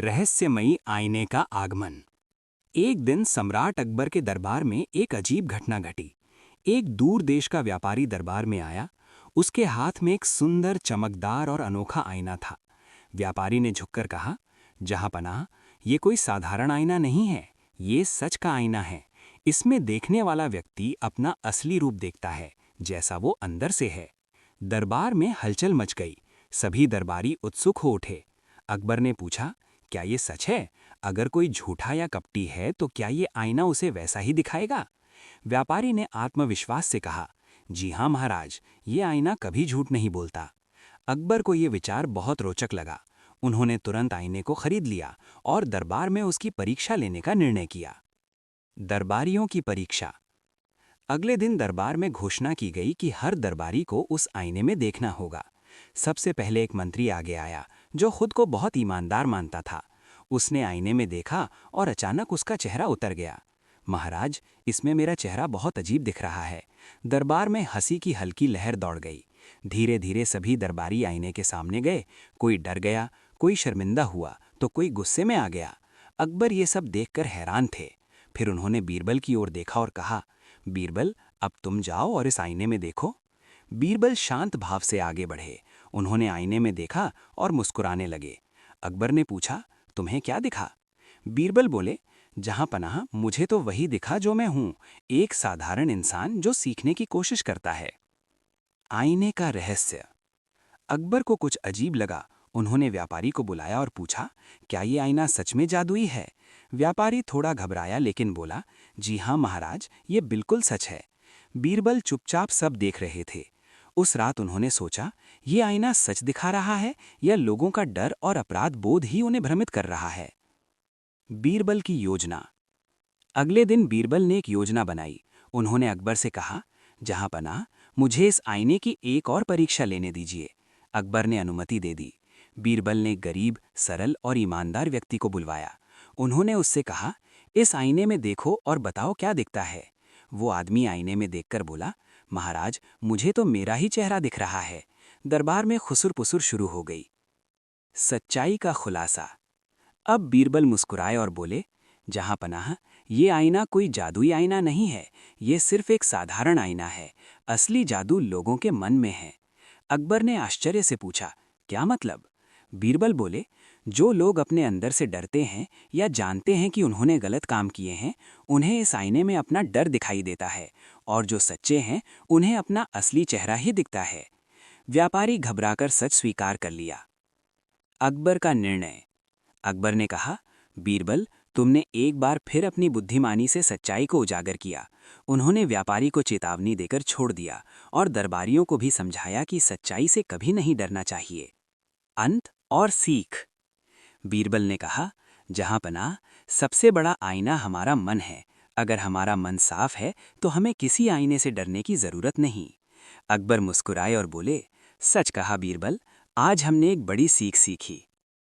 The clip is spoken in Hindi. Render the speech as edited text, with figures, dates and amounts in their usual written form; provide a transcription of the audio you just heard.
रहस्यमयी आईने का आगमन। एक दिन सम्राट अकबर के दरबार में एक अजीब घटना घटी। एक दूर देश का व्यापारी दरबार में आया। उसके हाथ में एक सुंदर, चमकदार और अनोखा आईना था। व्यापारी ने झुककर कहा, जहांपनाह, ये कोई साधारण आईना नहीं है, ये सच का आईना है। इसमें देखने वाला व्यक्ति अपना असली रूप देखता है, जैसा वो अंदर से है। दरबार में हलचल मच गई। सभी दरबारी उत्सुक हो उठे। अकबर ने पूछा, क्या ये सच है? अगर कोई झूठा या कपटी है तो क्या ये आईना उसे वैसा ही दिखाएगा? व्यापारी ने आत्मविश्वास से कहा, जी हाँ महाराज, ये आईना कभी झूठ नहीं बोलता। अकबर को ये विचार बहुत रोचक लगा। उन्होंने तुरंत आईने को खरीद लिया और दरबार में उसकी परीक्षा लेने का निर्णय किया। दरबारियों की परीक्षा। अगले दिन दरबार में घोषणा की गई कि हर दरबारी को उस आईने में देखना होगा। सबसे पहले एक मंत्री आगे आया, जो खुद को बहुत ईमानदार मानता था। उसने आईने में देखा और अचानक उसका चेहरा उतर गया। महाराज, इसमें मेरा चेहरा बहुत अजीब दिख रहा है। दरबार में हंसी की हल्की लहर दौड़ गई। धीरे धीरे सभी दरबारी आईने के सामने गए। कोई डर गया, कोई शर्मिंदा हुआ, तो कोई गुस्से में आ गया। अकबर ये सब देखकर हैरान थे। फिर उन्होंने बीरबल की ओर देखा और कहा, बीरबल, अब तुम जाओ और इस आईने में देखो। बीरबल शांत भाव से आगे बढ़े। उन्होंने आईने में देखा और मुस्कुराने लगे। अकबर ने पूछा, तुम्हें क्या दिखा? बीरबल बोले, जहांपनाह, मुझे तो वही दिखा जो मैं हूं, एक साधारण इंसान जो सीखने की कोशिश करता है। आईने का रहस्य। अकबर को कुछ अजीब लगा। उन्होंने व्यापारी को बुलाया और पूछा, क्या ये आईना सच में जादुई है? व्यापारी थोड़ा घबराया लेकिन बोला, जी हाँ महाराज, ये बिल्कुल सच है। बीरबल चुपचाप सब देख रहे थे। उस रात उन्होंने सोचा, ये आईना सच दिखा रहा है या लोगों का डर और अपराध बोध ही उन्हें भ्रमित कर रहा है। बीरबल की योजना। अगले दिन बीरबल ने एक योजना बनाई। उन्होंने अकबर से कहा, जहांपनाह, मुझे इस आईने की एक और परीक्षा लेने दीजिए। अकबर ने अनुमति दे दी। बीरबल ने गरीब, सरल और ईमानदार व्यक्ति को बुलवाया। उन्होंने उससे कहा, इस आईने में देखो और बताओ क्या दिखता है। वो आदमी आईने में देखकर बोला, महाराज, मुझे तो मेरा ही चेहरा दिख रहा है। दरबार में खुसुर-पुसुर शुरू हो गई। सच्चाई का खुलासा। अब बीरबल मुस्कुराए और बोले, जहांपनाह, ये आईना कोई जादुई आईना नहीं है, ये सिर्फ एक साधारण आईना है। असली जादू लोगों के मन में है। अकबर ने आश्चर्य से पूछा, क्या मतलब? बीरबल बोले, जो लोग अपने अंदर से डरते हैं या जानते हैं कि उन्होंने गलत काम किए हैं, उन्हें इस आईने में अपना डर दिखाई देता है, और जो सच्चे हैं उन्हें अपना असली चेहरा ही दिखता है। व्यापारी घबराकर सच स्वीकार कर लिया। अकबर का निर्णय। अकबर ने कहा, बीरबल, तुमने एक बार फिर अपनी बुद्धिमानी से सच्चाई को उजागर किया। उन्होंने व्यापारी को चेतावनी देकर छोड़ दिया और दरबारियों को भी समझाया कि सच्चाई से कभी नहीं डरना चाहिए। अंत और सीख। बीरबल ने कहा, जहांपनाह, सबसे बड़ा आईना हमारा मन है। अगर हमारा मन साफ है तो हमें किसी आईने से डरने की जरूरत नहीं। अकबर मुस्कुराए और बोले, सच कहा बीरबल, आज हमने एक बड़ी सीख सीखी।